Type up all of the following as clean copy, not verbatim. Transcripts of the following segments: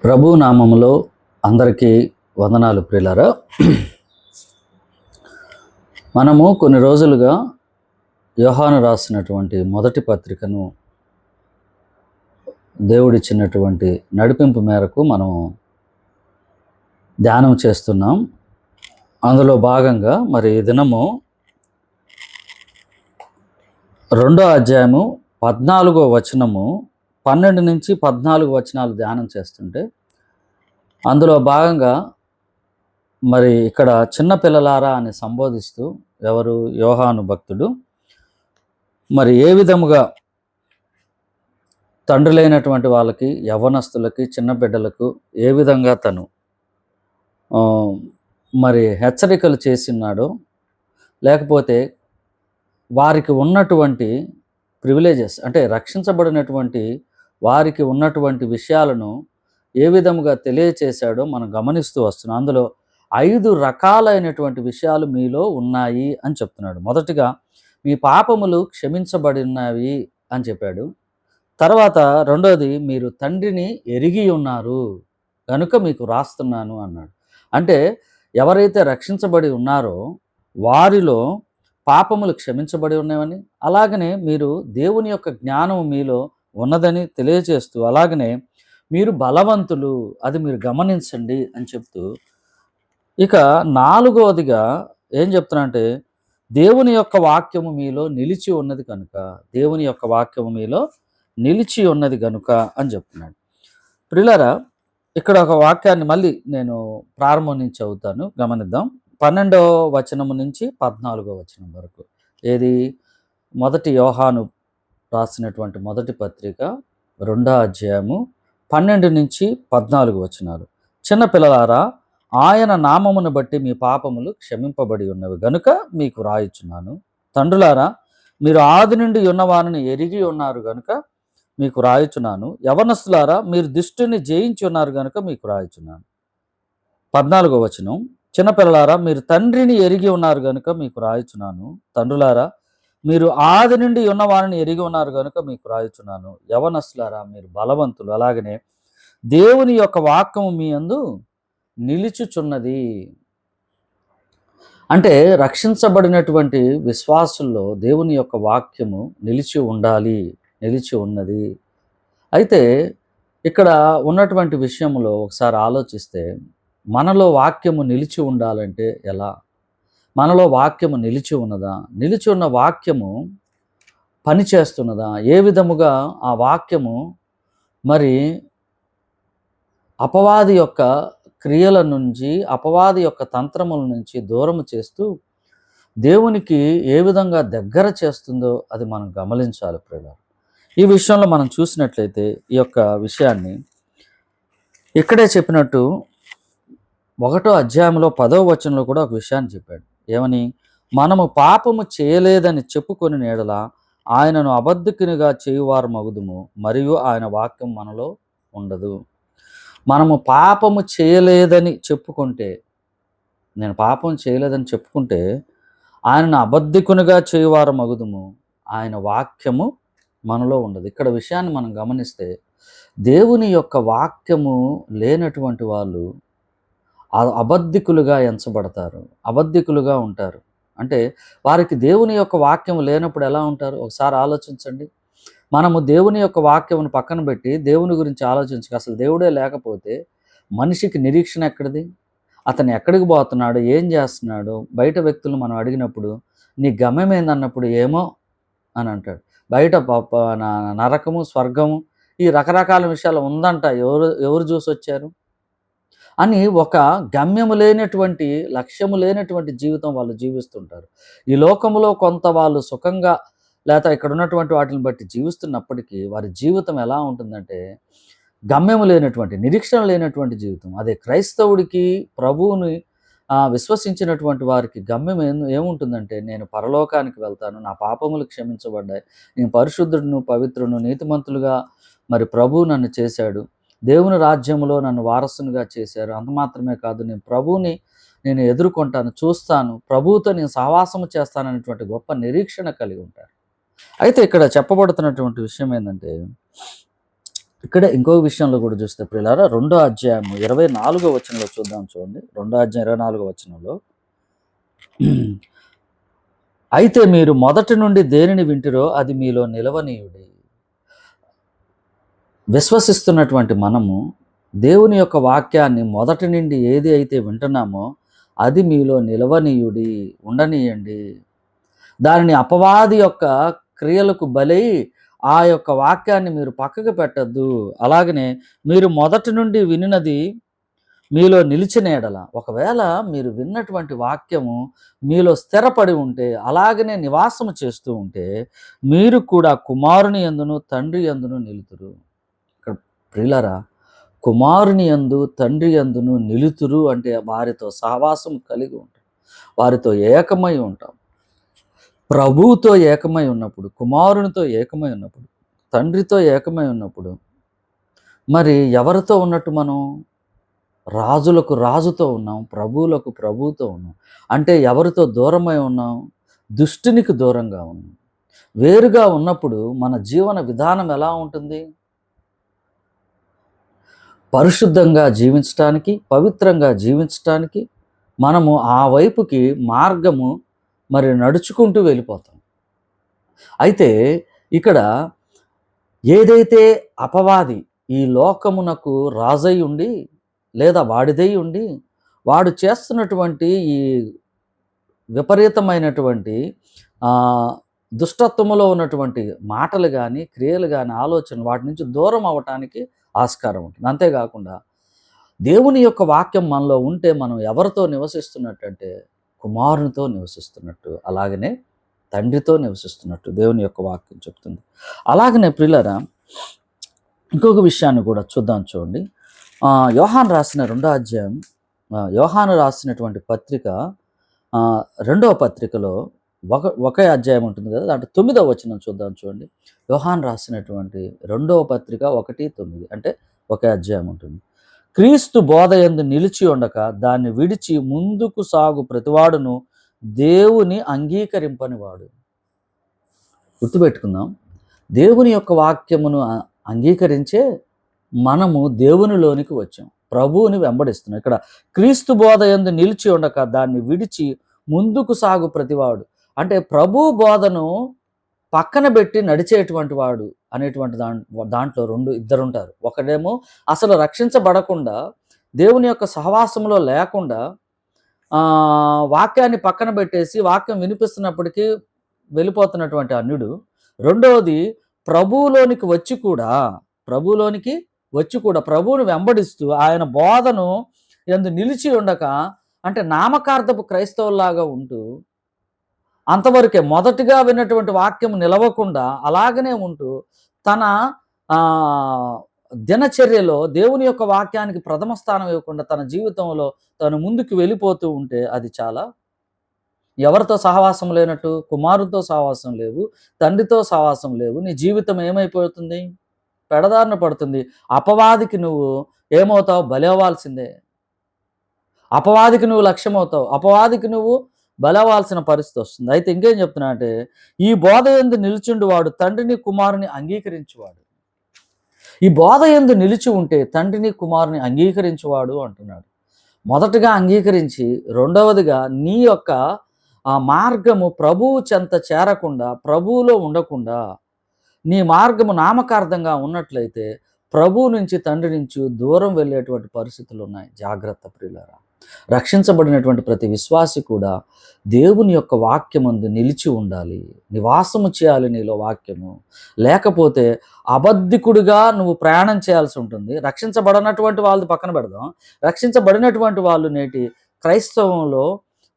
ప్రభు నామములో అందరికీ వందనాలు ప్రియులారా. మనము కొన్ని రోజులుగా యోహాను రాసినటువంటి మొదటి పత్రికను దేవుడిచ్చినటువంటి నడిపింపు మేరకు మనం ధ్యానం చేస్తున్నాం. అందులో భాగంగా మరి ఈ దినము 2వ అధ్యాయము 14వ వచనము 12 నుంచి 14 వచనాలు ధ్యానం చేస్తుంటే అందులో భాగంగా మరి ఇక్కడ చిన్న పిల్లలారా అని సంబోధిస్తూ ఎవరు యోహాను భక్తుడు మరి ఏ విధముగా తండ్రి లేనటువంటి వాళ్ళకి, యవ్వనస్తులకి, చిన్న బిడ్డలకు ఏ విధంగా తను మరి హెచ్చరికలు చేసినాడో, లేకపోతే వారికి ఉన్నటువంటి ప్రివిలేజెస్ అంటే రక్షించబడినటువంటి వారికి ఉన్నటువంటి విషయాలను ఏ విధముగా తెలియచేశాడో మనం గమనిస్తూ వస్తున్నాం. అందులో 5 రకాలైనటువంటి విషయాలు మీలో ఉన్నాయి అని చెప్తున్నాడు. మొదటిగా మీ పాపములు క్షమించబడినవి అని చెప్పాడు. తర్వాత రెండోది మీరు తండ్రిని ఎరిగి ఉన్నారు కనుక మీకు రాస్తున్నాను అన్నాడు. అంటే ఎవరైతే రక్షించబడి ఉన్నారో వారిలో పాపములు క్షమించబడి ఉన్నాయని, అలాగనే మీరు దేవుని యొక్క జ్ఞానం మీలో ఉన్నదని తెలియజేస్తూ, అలాగనే మీరు బలవంతులు, అది మీరు గమనించండి అని చెప్తూ, ఇక 4వదిగా ఏం చెప్తున్నా దేవుని యొక్క వాక్యము మీలో నిలిచి ఉన్నది కనుక, దేవుని యొక్క వాక్యము మీలో నిలిచి ఉన్నది కనుక అని చెప్తున్నాడు. ప్రియులారా, ఇక్కడ ఒక వాక్యాన్ని మళ్ళీ నేను ప్రారంభం నుంచి చదువుతాను, గమనిద్దాం. 12వ వచనము నుంచి 14వ వచనం వరకు. ఏది? మొదటి యోహాను రాసినటువంటి మొదటి పత్రిక 2వ అధ్యాయము 12 నుంచి 14 వచనాలు. చిన్న పిల్లలారా, ఆయన నామమును బట్టి మీ పాపములు క్షమింపబడి ఉన్నవి గనుక మీకు రాయిచున్నాను. తండ్రులారా, మీరు ఆది నుండి ఉన్నవారిని ఎరిగి ఉన్నారు గనుక మీకు రాయిచున్నాను. యవనస్తులారా, మీరు దుష్టుని జయించి ఉన్నారు గనుక మీకు రాయిచున్నాను. 14వ వచనం. చిన్నపిల్లలారా, మీరు తండ్రిని ఎరిగి ఉన్నారు గనుక మీకు రాయిచున్నాను. తండ్రులారా, మీరు ఆది నుండి ఉన్నవారిని ఎరిగి ఉన్నారు గనుక మీకు రాయిచున్నాను. యవనస్తులారా, మీరు బలవంతులు, అలాగనే దేవుని యొక్క వాక్యము మీ యందు నిలుచుచున్నది. అంటే రక్షించబడినటువంటి విశ్వాసుల్లో దేవుని యొక్క వాక్యము నిలిచి ఉండాలి, నిలిచి ఉన్నది. అయితే ఇక్కడ ఉన్నటువంటి విషయంలో ఒకసారి ఆలోచిస్తే, మనలో వాక్యము నిలిచి ఉండాలంటే ఎలా? మనలో వాక్యము నిలిచి ఉన్నదా? నిలిచి ఉన్న వాక్యము పని చేస్తున్నదా? ఏ విధముగా ఆ వాక్యము మరి అపవాది యొక్క క్రియల నుంచి, అపవాది యొక్క తంత్రముల నుంచి దూరం చేస్తూ దేవునికి ఏ విధంగా దగ్గర చేస్తుందో అది మనం గమనించాలి ప్రియులారా. ఈ విషయంలో మనం చూసినట్లయితే ఈ యొక్క విషయాన్ని ఇక్కడే చెప్పినట్టు 1వ అధ్యాయంలో 10వ వచనంలో కూడా ఒక విషయాన్ని చెప్పాడు. ఏమని? మనము పాపము చేయలేదని చెప్పుకొని ఎడల ఆయనను అబద్ధికునిగా చేయువారు మగుదుము, మరియు ఆయన వాక్యం మనలో ఉండదు. మనము పాపము చేయలేదని చెప్పుకుంటే, నేను పాపం చేయలేదని చెప్పుకుంటే ఆయనను అబద్ధికునిగా చేయువారు మగుదుము, ఆయన వాక్యము మనలో ఉండదు. ఇక్కడ విషయాన్ని మనం గమనిస్తే, దేవుని యొక్క వాక్యము లేనటువంటి వాళ్ళు అబద్ధికులుగా ఎంచబడతారు, అబద్ధికులుగా ఉంటారు. అంటే వారికి దేవుని యొక్క వాక్యం లేనప్పుడు ఎలా ఉంటారు? ఒకసారి ఆలోచించండి. మనము దేవుని యొక్క వాక్యమును పక్కన పెట్టి దేవుని గురించి ఆలోచించక, అసలు దేవుడే లేకపోతే మనిషికి నిరీక్షణ ఎక్కడిది? అతను ఎక్కడికి పోతున్నాడు, ఏం చేస్తున్నాడు? బయట వ్యక్తులు మనం అడిగినప్పుడు నీ గమ్యం ఏందన్నప్పుడు ఏమో అని అంటాడు. బయట నరకము, స్వర్గము, ఈ రకరకాల విషయాలు ఉందంట, ఎవరు చూసి వచ్చారు అని ఒక గమ్యము లేనటువంటి, లక్ష్యము లేనటువంటి జీవితం వాళ్ళు జీవిస్తుంటారు. ఈ లోకములో కొంత వాళ్ళు సుఖంగా లేక ఇక్కడ ఉన్నటువంటి వాటిని బట్టి జీవిస్తున్నప్పటికీ వారి జీవితం ఎలా ఉంటుందంటే గమ్యము లేనటువంటి, నిరీక్షణ లేనటువంటి జీవితం. అదే క్రైస్తవుడికి, ప్రభువుని విశ్వసించినటువంటి వారికి గమ్యం ఏముంటుందంటే, నేను పరలోకానికి వెళ్తాను, నా పాపములు క్షమించబడ్డాయి, నేను పరిశుద్ధుడును, పవిత్రును, నీతిమంతులుగా మరి ప్రభువు నన్ను చేశాడు, దేవుని రాజ్యంలో నన్ను వారసునిగా చేశారు. అంత మాత్రమే కాదు, నేను ప్రభువుని నేను ఎదుర్కొంటాను, చూస్తాను, ప్రభువుతో నేను సహవాసము చేస్తాననేటువంటి గొప్ప నిరీక్షణ కలిగి ఉంటారు. అయితే ఇక్కడ చెప్పబడుతున్నటువంటి విషయం ఏంటంటే, ఇక్కడ ఇంకొక విషయంలో కూడా చూస్తే ప్రియులారా, 2వ అధ్యాయం 24వ వచనంలో చూద్దాం చూడండి. 2వ అధ్యాయం 24వ వచనంలో, అయితే మీరు మొదటి నుండి దేనిని వింటిరో అది మీలో నిలవనీయుడి. విశ్వసిస్తున్నటువంటి మనము దేవుని యొక్క వాక్యాన్ని మొదటి నుండి ఏది అయితే వింటున్నామో అది మీలో నిలవనీయుడి, ఉండనీయండి. దానిని అపవాది యొక్క క్రియలకు బలై ఆ యొక్క వాక్యాన్ని మీరు పక్కకు పెట్టద్దు. అలాగనే మీరు మొదటి నుండి వినినది మీలో నిలిచిన ఎడల, ఒకవేళ మీరు విన్నటువంటి వాక్యము మీలో స్థిరపడి ఉంటే, అలాగనే నివాసము చేస్తూ ఉంటే, మీరు కూడా కుమారుని యందును తండ్రి యందును నిలుతురు. ఇక్కడ ప్రియులారా, కుమారుని యందు తండ్రి యందును నిలుతురు అంటే వారితో సహవాసం కలిగి ఉంటాం, వారితో ఏకమై ఉంటాం. ప్రభువుతో ఏకమై ఉన్నప్పుడు, కుమారునితో ఏకమై ఉన్నప్పుడు, తండ్రితో ఏకమై ఉన్నప్పుడు, మరి ఎవరితో ఉన్నట్టు మనం? రాజులకు రాజుతో ఉన్నాం, ప్రభువులకు ప్రభువుతో ఉన్నాం. అంటే ఎవరితో దూరమై ఉన్నాం? దుష్టునికి దూరంగా ఉన్నాం. వేరుగా ఉన్నప్పుడు మన జీవన విధానం ఎలా ఉంటుంది? పరిశుద్ధంగా జీవించటానికి, పవిత్రంగా జీవించటానికి మనము ఆ వైపుకి మార్గము మరి నడుచుకుంటూ వెళ్ళిపోతాం. అయితే ఇక్కడ ఏదైతే అపవాది ఈ లోకమునకు రాజై ఉండి, లేదా వాడిదై ఉండి, వాడు చేస్తున్నటువంటి ఈ విపరీతమైనటువంటి దుష్టత్వములో ఉన్నటువంటి మాటలు కానీ, క్రియలు కానీ, ఆలోచనలు వాటి నుంచి దూరం అవ్వటానికి ఆస్కారం ఉంటుంది. అంతేకాకుండా దేవుని యొక్క వాక్యం మనలో ఉంటే మనం ఎవరితో నివసిస్తున్నట్టంటే కుమారునితో నివసిస్తున్నట్టు, అలాగనే తండ్రితో నివసిస్తున్నట్టు దేవుని యొక్క వాక్యం చెప్తుంది. అలాగనే ప్రియులారా, ఇంకొక విషయాన్ని కూడా చూద్దాం చూడండి. యోహాను రాసిన 2వ అధ్యాయం, యోహాను రాసినటువంటి పత్రిక, 2వ పత్రికలో ఒకే అధ్యాయం ఉంటుంది కదా, దాంట్లో 9వ వచనం చూద్దాం చూడండి. యోహాను రాసినటువంటి 2వ పత్రిక 1:9 అంటే ఒకే అధ్యాయం ఉంటుంది. క్రీస్తు బోధయందు నిలిచి ఉండక దాన్ని విడిచి ముందుకు సాగు ప్రతివాడును దేవుని అంగీకరింపని వాడు. గుర్తుపెట్టుకుందాం, దేవుని యొక్క వాక్యమును అంగీకరించే మనము దేవునిలోనికి వచ్చాం, ప్రభువుని వెంబడిస్తున్నాం. ఇక్కడ క్రీస్తు బోధయందు నిలిచి ఉండక దాన్ని విడిచి ముందుకు సాగు ప్రతివాడు అంటే ప్రభు బోధను పక్కన పెట్టి నడిచేటువంటి వాడు అనేటువంటి దాంట్లో ఇద్దరుంటారు. ఒకడేమో అసలు రక్షించబడకుండా, దేవుని యొక్క సహవాసంలో లేకుండా వాక్యాన్ని పక్కన పెట్టేసి వాక్యం వినిపిస్తున్నప్పటికీ వెళ్ళిపోతున్నటువంటి అన్యుడు. రెండవది ప్రభువులోనికి వచ్చి కూడా ప్రభువును వెంబడిస్తూ ఆయన బోధను యందు నిలిచి ఉండక, అంటే నామకార్థపు క్రైస్తవుల్లాగా ఉంటూ అంతవరకే మొదటిగా విన్నటువంటి వాక్యం నిలవకుండా అలాగనే ఉంటూ తన దినచర్యలో దేవుని యొక్క వాక్యానికి ప్రథమ స్థానం ఇవ్వకుండా తన జీవితంలో తను ముందుకు వెళ్ళిపోతూ ఉంటే అది చాలా ఎవరితో సహవాసం లేనట్టు? కుమారుడితో సహవాసం లేవు, తండ్రితో సహవాసం లేవు. నీ జీవితం ఏమైపోతుంది? పెడదారిన పడుతుంది. అపవాదికి నువ్వు ఏమవుతావు? బలవ్వాల్సిందే. అపవాదికి నువ్వు లక్ష్యమవుతావు, అపవాదికి నువ్వు బలవాల్సిన పరిస్థితి వస్తుంది. అయితే ఇంకేం చెప్తున్నా అంటే, ఈ బోధ యందు నిలిచిండు వాడు తండ్రిని కుమారుని అంగీకరించువాడు. ఈ బోధ యందు నిలిచి ఉంటే తండ్రిని కుమారుని అంగీకరించువాడు అంటున్నాడు. మొదటగా అంగీకరించి, రెండవదిగా నీ యొక్క మార్గము ప్రభువు చెంత చేరకుండా, ప్రభువులో ఉండకుండా నీ మార్గము నామకార్థంగా ఉన్నట్లయితే ప్రభువు నుంచి తండ్రి నుంచి దూరం వెళ్ళేటువంటి పరిస్థితులు ఉన్నాయి. జాగ్రత్త ప్రియులారా. రక్షించబడినటువంటి ప్రతి విశ్వాసి కూడా దేవుని యొక్క వాక్యమందు నిలిచి ఉండాలి, నివాసము చేయాలి నీలో వాక్యము. లేకపోతే అబద్ధికుడిగా నువ్వు ప్రయాణం చేయాల్సి ఉంటుంది. రక్షించబడినటువంటి వాళ్ళది పక్కన పెడదాం, రక్షించబడినటువంటి వాళ్ళు నేటి క్రైస్తవంలో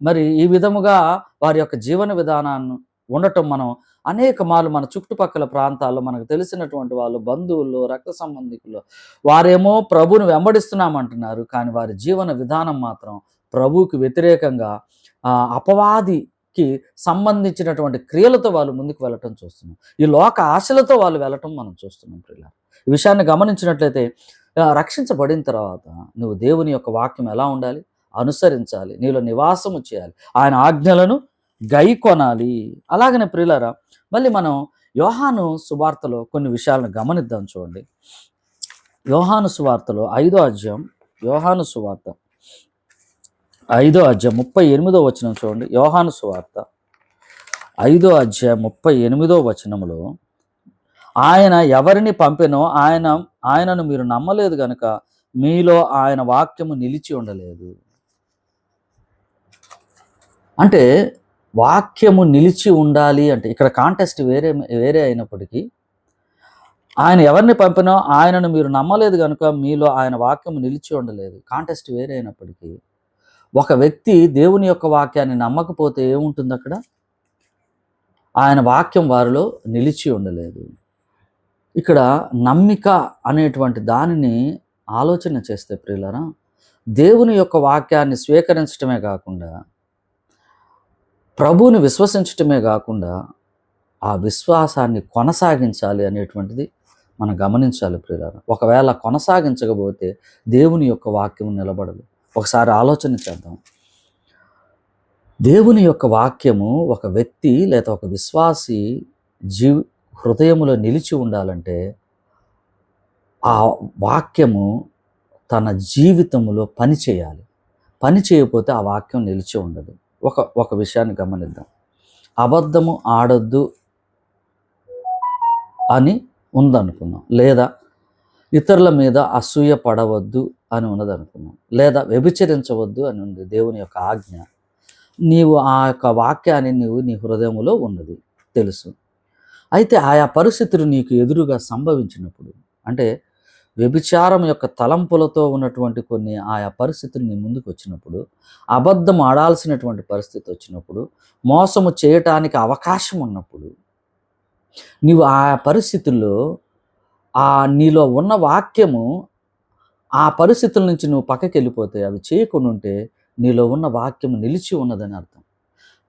మరి ఈ విధముగా వారి యొక్క జీవన విధానాన్ని ఉండటం మనం అనేక మార్లు మన చుట్టుపక్కల ప్రాంతాల్లో మనకు తెలిసినటువంటి వాళ్ళు, బంధువుల్లో, రక్త సంబంధికులు, వారేమో ప్రభువుని వెంబడిస్తున్నామంటున్నారు, కానీ వారి జీవన విధానం మాత్రం ప్రభువుకి వ్యతిరేకంగా అపవాదికి సంబంధించినటువంటి క్రియలతో వాళ్ళు ముందుకు వెళ్ళటం చూస్తున్నాం. ఈ లోక ఆశలతో వాళ్ళు వెళ్ళటం మనం చూస్తున్నాం ప్రియులారా. ఈ విషయాన్ని గమనించినట్లయితే రక్షించబడిన తర్వాత నువ్వు దేవుని యొక్క వాక్యం ఎలా ఉండాలి? అనుసరించాలి, నీలో నివాసము చేయాలి, ఆయన ఆజ్ఞలను గైకొనాలి. అలాగనే ప్రియులారా, మళ్ళీ మనం యోహాను సువార్తలో కొన్ని విషయాలను గమనిద్దాం చూడండి. యోహాను సువార్తలో 5వ అధ్యాయం, యోహాను సువార్త 5వ అధ్యాయం 38వ వచనం చూడండి. యోహాను సువార్త 5వ అధ్యాయం 38వ వచనములో, ఆయన ఎవరిని పంపెనో ఆయనను మీరు నమ్మలేదు గనుక మీలో ఆయన వాక్యము నిలిచి ఉండలేదు. అంటే వాక్యము నిలిచి ఉండాలి అంటే ఇక్కడ కాంటెస్ట్ వేరే వేరే అయినప్పటికీ, ఆయన ఎవరిని పంపినో ఆయనను మీరు నమ్మలేదు కనుక మీలో ఆయన వాక్యము నిలిచి ఉండలేదు. కాంటెస్ట్ వేరే అయినప్పటికీ, ఒక వ్యక్తి దేవుని యొక్క వాక్యాన్ని నమ్మకపోతే ఏముంటుంది అక్కడ? ఆయన వాక్యం వారిలో నిలిచి ఉండలేదు. ఇక్కడ నమ్మిక అనేటువంటి దానిని ఆలోచన చేస్తే ప్రియులారా, దేవుని యొక్క వాక్యాన్ని స్వీకరించడమే కాకుండా, ప్రభువుని విశ్వసించటమే కాకుండా, ఆ విశ్వాసాన్ని కొనసాగించాలి అనేటువంటిది మనం గమనించాలి ప్రియులారా. ఒకవేళ కొనసాగించకపోతే దేవుని యొక్క వాక్యం నిలబడదు. ఒకసారి ఆలోచన చేద్దాం. దేవుని యొక్క వాక్యము ఒక వ్యక్తి లేదా ఒక విశ్వాసి హృదయములో నిలిచి ఉండాలంటే, ఆ వాక్యము తన జీవితంలో పని చేయాలి. పని చేయకపోతే ఆ వాక్యం నిలిచి ఉండదు. ఒక విషయాన్ని గమనిద్దాం. అబద్ధము ఆడొద్దు అని ఉందనుకున్నాం, లేదా ఇతరుల మీద అసూయ పడవద్దు అని ఉన్నదనుకున్నాం, లేదా వ్యభిచరించవద్దు అని ఉంది దేవుని యొక్క ఆజ్ఞ. నీవు ఆ యొక్క వాక్యాన్ని నీ హృదయంలో ఉన్నది తెలుసు. అయితే ఆయా పరిస్థితులు నీకు ఎదురుగా సంభవించినప్పుడు, అంటే వ్యభిచారం యొక్క తలంపులతో ఉన్నటువంటి కొన్ని ఆయా పరిస్థితులు నీ ముందుకు వచ్చినప్పుడు, అబద్ధం ఆడాల్సినటువంటి పరిస్థితి వచ్చినప్పుడు, మోసము చేయటానికి అవకాశం ఉన్నప్పుడు, నీవు ఆయా పరిస్థితుల్లో నీలో ఉన్న వాక్యము ఆ పరిస్థితుల నుంచి నువ్వు పక్కకి వెళ్ళిపోతే, అవి చేయకుండా ఉంటే నీలో ఉన్న వాక్యము నిలిచి ఉన్నదని అర్థం.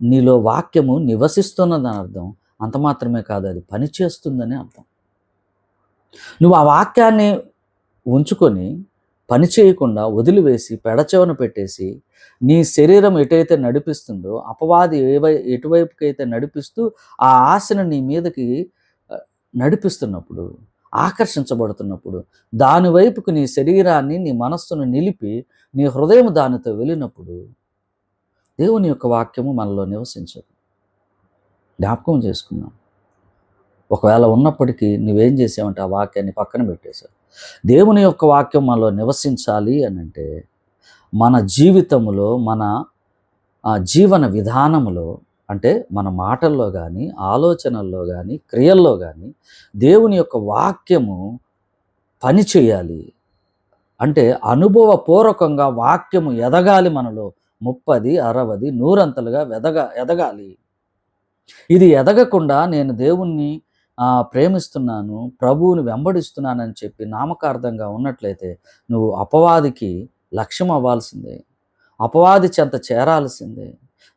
నీలో వాక్యము నివసిస్తున్నదని అర్థం. అంత మాత్రమే కాదు, అది పనిచేస్తుందని అర్థం. నువ్వు ఆ వాక్యాన్ని ఉంచుకొని పని చేయకుండా వదిలివేసి పెడచెవన పెట్టేసి, నీ శరీరం ఎటైతే నడిపిస్తుందో, అపవాది ఎటువైపుకైతే నడిపిస్తూ ఆ ఆశను నీ మీదకి నడిపిస్తున్నప్పుడు, ఆకర్షించబడుతున్నప్పుడు, దాని వైపుకు నీ శరీరాన్ని, నీ మనస్సును నిలిపి నీ హృదయం దానితో వెళ్ళినప్పుడు దేవుని యొక్క వాక్యము మనలో నివసించదు. జ్ఞాపకం చేసుకుందాం. ఒకవేళ ఉన్నప్పటికీ నువ్వేం చేసావంటే ఆ వాక్యాన్ని పక్కన పెట్టేశావు. దేవుని యొక్క వాక్యం మనలో నివసించాలి అని అంటే, మన జీవితంలో, మన జీవన విధానంలో, అంటే మన మాటల్లో కానీ, ఆలోచనల్లో కానీ, క్రియల్లో కానీ దేవుని యొక్క వాక్యము పని చేయాలి. అంటే అనుభవపూర్వకంగా వాక్యము ఎదగాలి మనలో. 30, 60, 100 ఎదగాలి. ఇది ఎదగకుండా నేను దేవుణ్ణి ప్రేమిస్తున్నాను, ప్రభువుని వెంబడిస్తున్నానని చెప్పి నామకార్థంగా ఉన్నట్లయితే నువ్వు అపవాదికి లక్ష్యం అవ్వాల్సిందే. అపవాది చెంత చేరాల్సిందే.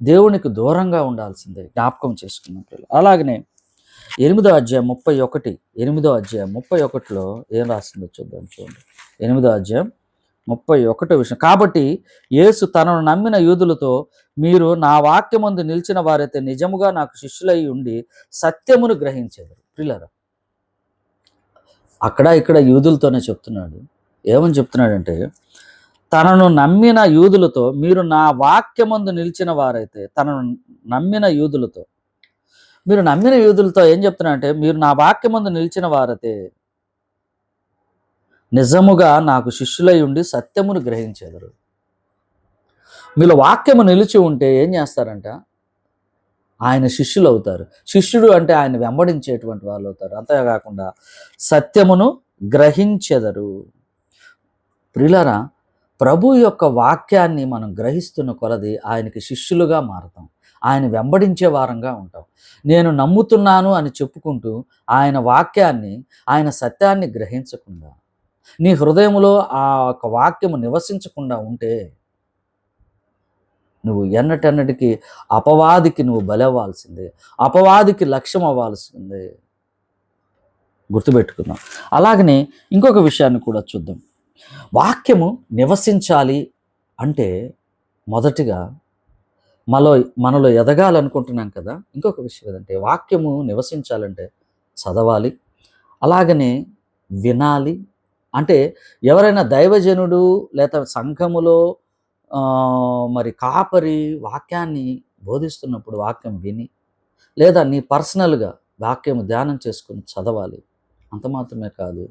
దేవునికి దూరంగా ఉండాల్సిందే. జ్ఞాపకం చేసుకున్నట్లు. అలాగనే 8వ అధ్యాయం 31లో ఏం రాసిందో చూద్దాం. చూడండి, 8వ అధ్యాయం 31 విషయం. కాబట్టి యేసు తనను నమ్మిన యూదులతో, మీరు నా వాక్యమందు నిలిచిన వారైతే నిజముగా నాకు శిష్యులై ఉండి సత్యమును గ్రహించెదరు. ప్రియులారా, అక్కడ ఇక్కడ యూదులతోనే చెప్తున్నాడు. ఏమని చెప్తున్నాడంటే, తనను నమ్మిన యూదులతో, మీరు నా వాక్యమందు నిలిచిన వారైతే, తనను నమ్మిన యూదులతో, మీరు నమ్మిన యూదులతో ఏం చెప్తున్నాడంటే, మీరు నా వాక్యమందు నిలిచిన వారైతే నిజముగా నాకు శిష్యులై ఉండి సత్యమును గ్రహించెదరు. మీలో వాక్యము నిలిచి ఉంటే ఏం చేస్తారంట? ఆయన శిష్యులు అవుతారు. శిష్యుడు అంటే ఆయన వెంబడించేటువంటి వాళ్ళు అవుతారు. అంతేకాకుండా సత్యమును గ్రహించెదరు. ప్రియులారా, ప్రభు యొక్క వాక్యాన్ని మనం గ్రహిస్తున్న కొలది ఆయనకి శిష్యులుగా మారతాం. ఆయన వెంబడించే వారంగా ఉంటాం. నేను నమ్ముతున్నాను అని చెప్పుకుంటూ ఆయన వాక్యాన్ని, ఆయన సత్యాన్ని గ్రహించకుండా, నీ హృదయంలో ఆ యొక్క వాక్యము నివసించకుండా ఉంటే నువ్వు ఎన్నటెన్నటికి అపవాదికి నువ్వు బలవ్వాల్సిందే. అపవాదికి లక్ష్యం అవ్వాల్సిందే. గుర్తుపెట్టుకుందాం. అలాగనే ఇంకొక విషయాన్ని కూడా చూద్దాం. వాక్యము నివసించాలి అంటే మొదటిగా మనలో ఎదగాలనుకుంటున్నాం కదా. ఇంకొక విషయం ఏదంటే, వాక్యము నివసించాలంటే చదవాలి, అలాగనే వినాలి, అంటే ఎవరైనా దైవజనుడు లేదా సంఘములో మరి కాపరి వాక్యాన్ని బోధిస్తున్నప్పుడు వాక్యం విని, లేదా నీ పర్సనల్‌గా వాక్యం ధ్యానం చేసుకొని చదవాలి. అంత మాత్రమే కాదు,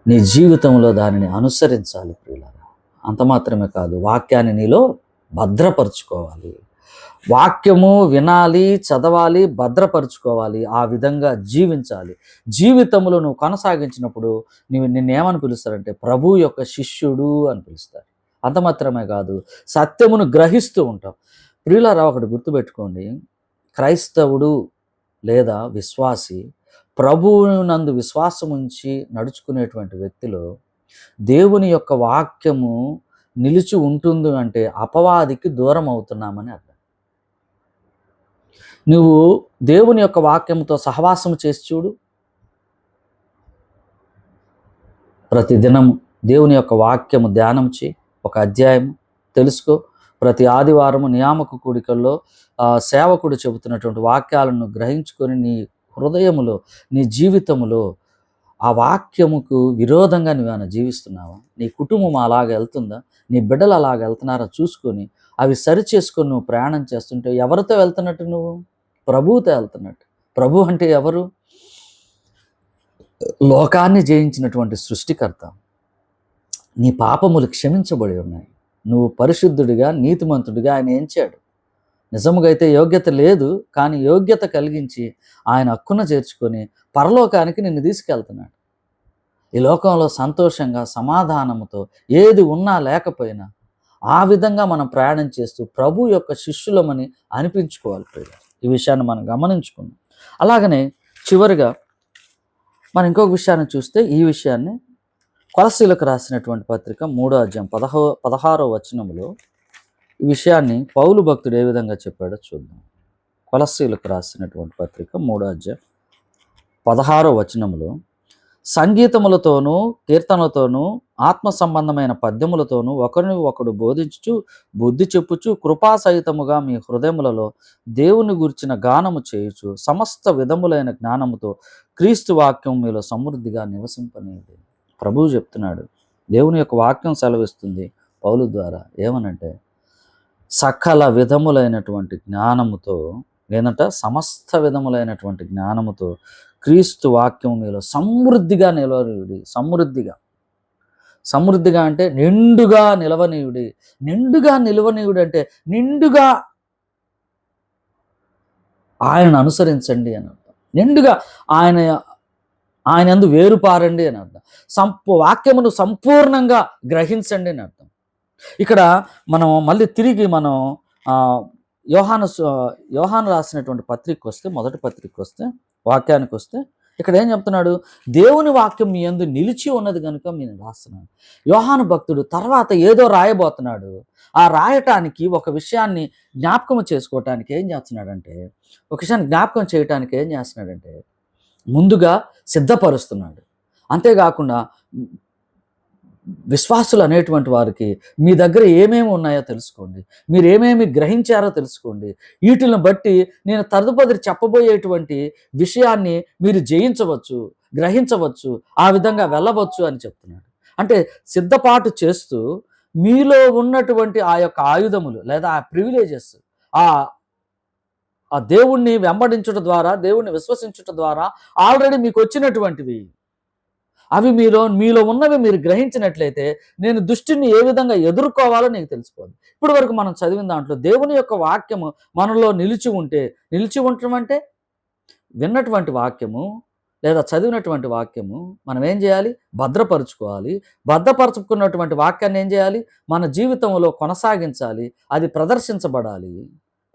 నీ జీవితంలో దానిని అనుసరించాలి ప్రియులారా. అంత మాత్రమే కాదు, వాక్యాన్ని నీలో భద్రపరుచుకోవాలి. వాక్యము వినాలి, చదవాలి, భద్రపరుచుకోవాలి. ఆ విధంగా జీవించాలి. జీవితంలో నువ్వు కొనసాగించినప్పుడు నిన్నేమని పిలుస్తారంటే ప్రభు యొక్క శిష్యుడు అని పిలుస్తారు. అంత మాత్రమే కాదు, సత్యమును గ్రహిస్తూ ఉంటావు. ప్రియులారా, ఒకటి గుర్తుపెట్టుకోండి. క్రైస్తవుడు లేదా విశ్వాసి ప్రభువునందు విశ్వాసం ఉంచి నడుచుకునేటువంటి వ్యక్తిలో దేవుని యొక్క వాక్యము నిలిచి ఉంటుంది అంటే అపవాదికి దూరం అవుతున్నామని అర్థం. నువ్వు దేవుని యొక్క వాక్యంతో సహవాసం చేసి చూడు. ప్రతిదినము దేవుని యొక్క వాక్యము ధ్యానం చేయి. ఒక అధ్యాయం తెలుసుకో. ప్రతి ఆదివారము నియామక కూడికల్లో సేవకుడు చెబుతున్నటువంటి వాక్యాలను గ్రహించుకొని నీ హృదయములో, నీ జీవితములో ఆ వాక్యముకు విరోధంగా నువ్వేమైనా జీవిస్తున్నావా? నీ కుటుంబం అలాగ వెళ్తుందా? నీ బిడ్డలు అలాగ వెళ్తున్నారా చూసుకొని అవి సరిచేసుకొని నువ్వు ప్రయాణం చేస్తుంటే ఎవరితో వెళ్తున్నట్టు నువ్వు? ప్రభువుతో వెళ్తున్నట్టు. ప్రభు అంటే ఎవరు? లోకాన్ని జయించినటువంటి సృష్టికర్త. నీ పాపములు క్షమించబడి ఉన్నాయి. నువ్వు పరిశుద్ధుడిగా, నీతిమంతుడిగా ఆయన ఎంచాడు. నిజముగా అయితే యోగ్యత లేదు, కానీ యోగ్యత కలిగించి ఆయన హక్కున చేర్చుకొని పరలోకానికి నిన్ను తీసుకెళ్తున్నాడు. ఈ లోకంలో సంతోషంగా, సమాధానముతో ఏది ఉన్నా లేకపోయినా ఆ విధంగా మనం ప్రయాణం చేస్తూ ప్రభు యొక్క శిష్యులమని అనిపించుకోవాలి ప్రియులారా. ఈ విషయాన్ని మనం గమనించుకున్నాం. అలాగనే చివరిగా మనం ఇంకొక విషయాన్ని చూస్తే, ఈ విషయాన్ని కొలస్సీలకు రాసినటువంటి పత్రిక 3వ అధ్యాయం 16వ వచనములో ఈ విషయాన్ని పౌలు భక్తుడు ఏ విధంగా చెప్పాడో చూద్దాం. కొలస్సీలకు రాసినటువంటి పత్రిక 3వ అధ్యాయం 16వ వచనములో, సంగీతములతోనూ కీర్తనలతోనూ ఆత్మ సంబంధమైన పద్యములతోనూ ఒకరిని ఒకడు బోధించుచు బుద్ధి చెప్పుచు కృపాసహితముగా మీ హృదయములలో దేవుని గురించిన గానము చేయుచు సమస్త విధములైన జ్ఞానముతో క్రీస్తు వాక్యం మీలో సమృద్ధిగా నివసింపనేది. ప్రభువు చెప్తున్నాడు. దేవుని యొక్క వాక్యం సెలవిస్తుంది పౌలు ద్వారా. ఏమనంటే సకల విధములైనటువంటి జ్ఞానముతో, లేదంట సమస్త విధములైనటువంటి జ్ఞానముతో క్రీస్తు వాక్యం మీలో సమృద్ధిగా నిలవనీయుడి. సమృద్ధిగా అంటే నిండుగా నిలవనీయుడి. నిండుగా నిలవనీయుడు అంటే నిండుగా ఆయనను అనుసరించండి అని అర్థం. నిండుగా ఆయన యందు వేరుపారండి అని అర్థం. వాక్యమును సంపూర్ణంగా గ్రహించండి అని అర్థం. ఇక్కడ మనం మళ్ళీ తిరిగి మనం యోహాను రాసినటువంటి పత్రికకు వస్తే, మొదటి పత్రికకు వస్తే, వాక్యానికి వస్తే, ఇక్కడ ఏం చెప్తున్నాడు? దేవుని వాక్యం మీ యందు నిలిచి ఉన్నది కనుక నేను రాస్తున్నాను. యోహాను భక్తుడు తర్వాత ఏదో రాయబోతున్నాడు. ఆ రాయటానికి ఒక విషయాన్ని జ్ఞాపకం చేసుకోవటానికి ఏం చేస్తున్నాడంటే, ఒక విషయాన్ని జ్ఞాపకం చేయటానికి ఏం చేస్తున్నాడంటే ముందుగా సిద్ధపరుస్తున్నాడు. అంతేకాకుండా విశ్వాసులు అనేటువంటి వారికి మీ దగ్గర ఏమేమి ఉన్నాయో తెలుసుకోండి, మీరు ఏమేమి గ్రహించారో తెలుసుకోండి, వీటిని బట్టి నేను తదుపరి చెప్పబోయేటువంటి విషయాన్ని మీరు జయించవచ్చు, గ్రహించవచ్చు, ఆ విధంగా వెళ్ళవచ్చు అని చెప్తున్నాడు. అంటే సిద్ధపాటు చేస్తూ మీలో ఉన్నటువంటి ఆ యొక్క ఆయుధములు లేదా ఆ ప్రివిలేజెస్, ఆ దేవుణ్ణి వెంబడించుట ద్వారా, దేవుణ్ణి విశ్వసించుట ద్వారా ఆల్రెడీ మీకు వచ్చినటువంటివి, అవి మీలో ఉన్నవి మీరు గ్రహించినట్లయితే నేను దుష్టుని ఏ విధంగా ఎదుర్కోవాలో నీకు తెలిసిపోదు. ఇప్పటి వరకు మనం చదివిన దాంట్లో దేవుని యొక్క వాక్యము మనలో నిలిచి ఉండటం అంటే విన్నటువంటి వాక్యము లేదా చదివినటువంటి వాక్యము మనం ఏం చేయాలి? భద్రపరుచుకోవాలి. భద్రపరుచుకున్నటువంటి వాక్యాన్ని ఏం చేయాలి? మన జీవితంలో కొనసాగించాలి. అది ప్రదర్శించబడాలి.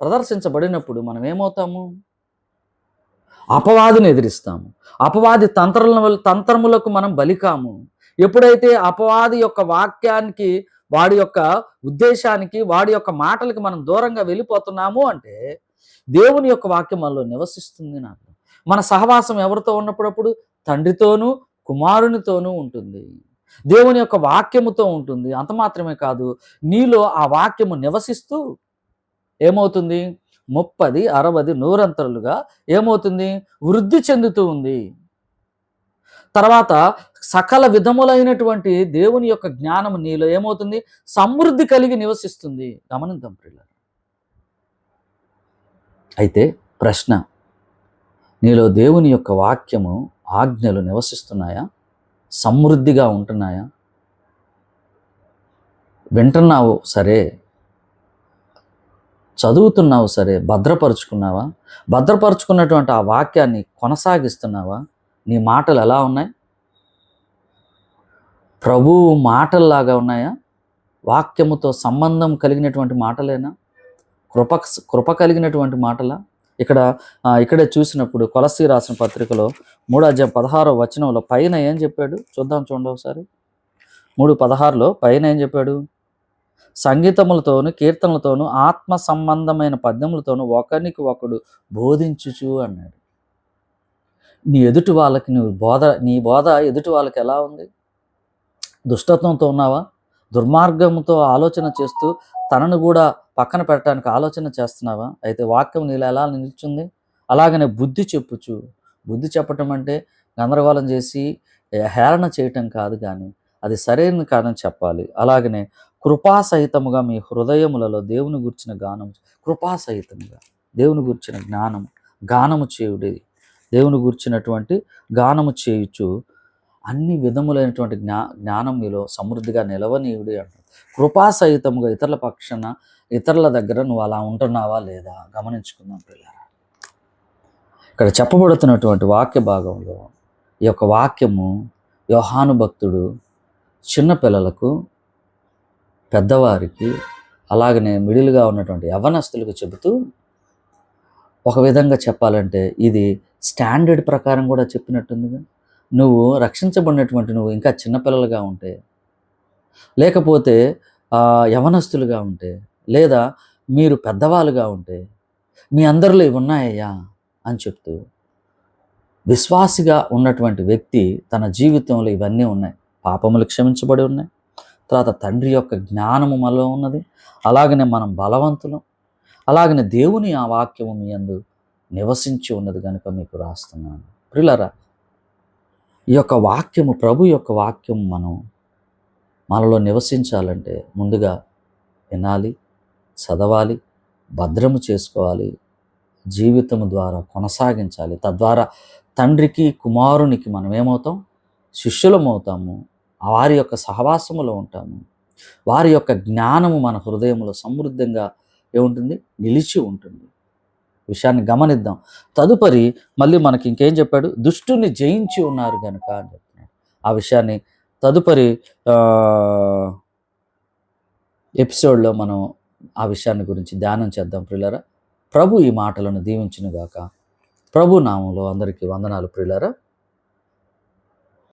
ప్రదర్శించబడినప్పుడు మనం ఏమవుతాము? అపవాదిని ఎదిరిస్తాము. అపవాది తంత్రములకు మనం బలికాము. ఎప్పుడైతే అపవాది యొక్క వాక్యానికి, వాడి యొక్క ఉద్దేశానికి, వాడి యొక్క మాటలకి మనం దూరంగా వెళ్ళిపోతున్నాము అంటే దేవుని యొక్క వాక్యం మనలో నివసిస్తుంది నాకు. మన సహవాసం ఎవరితో ఉన్నప్పుడు? తండ్రితోనూ కుమారునితోనూ ఉంటుంది. దేవుని యొక్క వాక్యముతో ఉంటుంది. అంత మాత్రమే కాదు, నీలో ఆ వాక్యము నివసిస్తూ ఏమవుతుంది? 30, 60, 100 ఏమవుతుంది? వృద్ధి చెందుతూ ఉంది. తర్వాత సకల విధములైనటువంటి దేవుని యొక్క జ్ఞానం నీలో ఏమవుతుంది? సమృద్ధి కలిగి నివసిస్తుంది. గమనిద్దాం ప్రియులారా. అయితే ప్రశ్న, నీలో దేవుని యొక్క వాక్యము, ఆజ్ఞలు నివసిస్తున్నాయా? సమృద్ధిగా ఉంటున్నాయా? వింటున్నావు సరే, చదువుతున్నావు సరే, భద్రపరుచుకున్నావా? భద్రపరుచుకున్నటువంటి ఆ వాక్యాన్ని కొనసాగిస్తున్నావా? నీ మాటలు ఎలా ఉన్నాయి? ప్రభువు మాటల్లాగా ఉన్నాయా? వాక్యముతో సంబంధం కలిగినటువంటి మాటలేనా? కృప కలిగినటువంటి మాటలా? ఇక్కడే చూసినప్పుడు కొలస్సీ రాసిన పత్రికలో 3:16 వచనంలో పైన ఏం చెప్పాడు? చూడండి ఒకసారి. 3:16లో పైన ఏం చెప్పాడు? సంగీతములతోను, కీర్తనలతోను, ఆత్మ సంబంధమైన పద్యములతోను ఒకరికి ఒకడు బోధించుచు అన్నాడు. నీ ఎదుటి వాళ్ళకి నీ బోధ ఎదుటి వాళ్ళకి ఎలా ఉంది? దుష్టత్వంతో ఉన్నావా? దుర్మార్గంతో ఆలోచన చేస్తూ తనను కూడా పక్కన పెట్టడానికి ఆలోచన చేస్తున్నావా? అయితే వాక్యం నీలో ఎలా నిలిచింది? అలాగనే బుద్ధి చెప్పుచు. బుద్ధి చెప్పటం అంటే గందరగోళం చేసి హేళన చేయటం కాదు, కానీ అది సరైన కాదని చెప్పాలి. అలాగనే కృపాసహితముగా మీ హృదయములలో దేవుని గూర్చిన గానం, కృపాసహితముగా దేవుని గూర్చిన గానము చేయుడి. దేవుని గూర్చినటువంటి గానము చేయుచు అన్ని విధములైనటువంటి జ్ఞానం మీలో సమృద్ధిగా నిలవనీయుడి అంటారు. కృపాసహితముగా ఇతరుల పక్షాన, ఇతరుల దగ్గర నువ్వు అలా ఉంటున్నావా లేదా గమనించుకుందాం పిల్లరా. ఇక్కడ చెప్పబడుతున్నటువంటి వాక్య భాగంలో ఈ యొక్క వాక్యము యోహాను భక్తుడు చిన్నపిల్లలకు, పెద్దవారికి, అలాగనే మిడిల్గా ఉన్నటువంటి యవ్వనస్తులకు చెబుతూ, ఒక విధంగా చెప్పాలంటే ఇది స్టాండర్డ్ ప్రకారం కూడా చెప్పినట్టుందిగా. నువ్వు రక్షించబడినటువంటి నువ్వు ఇంకా చిన్నపిల్లలుగా ఉంటే, లేకపోతే యవనస్తులుగా ఉంటే, లేదా మీరు పెద్దవాళ్ళుగా ఉంటే, మీ అందరిలో ఇవి ఉన్నాయ్యా అని చెప్తూ, విశ్వాసిగా ఉన్నటువంటి వ్యక్తి తన జీవితంలో ఇవన్నీ ఉన్నాయి. పాపములు క్షమించబడి ఉన్నాయి, తర్వాత తండ్రి యొక్క జ్ఞానము మనలో ఉన్నది, అలాగనే మనం బలవంతులం, అలాగనే దేవుని ఆ వాక్యము మీ యందు నివసించి ఉన్నది కనుక మీకు రాస్తున్నాను. ప్రియులారా, ఈ యొక్క వాక్యము, ప్రభు యొక్క వాక్యము మనలో నివసించాలంటే ముందుగా వినాలి, చదవాలి, భద్రము చేసుకోవాలి, జీవితము ద్వారా కొనసాగించాలి. తద్వారా తండ్రికి, కుమారునికి మనం ఏమవుతాం? శిష్యులమవుతాము. వారి యొక్క సహవాసములో ఉంటాము. వారి యొక్క జ్ఞానము మన హృదయంలో సమృద్ధంగా ఏముంటుంది? నిలిచి ఉంటుంది. విషయాన్ని గమనిద్దాం. తదుపరి మళ్ళీ మనకి ఇంకేం చెప్పాడు? దుష్టుని జయించి ఉన్నారు కనుక అని చెప్తున్నాడు. ఆ విషయాన్ని తదుపరి ఎపిసోడ్లో మనం ఆ విషయాన్ని గురించి ధ్యానం చేద్దాం ప్రియులారా. ప్రభు ఈ మాటలను దీవించునుగాక. ప్రభు నామంలో అందరికీ వందనాలు ప్రియులారా.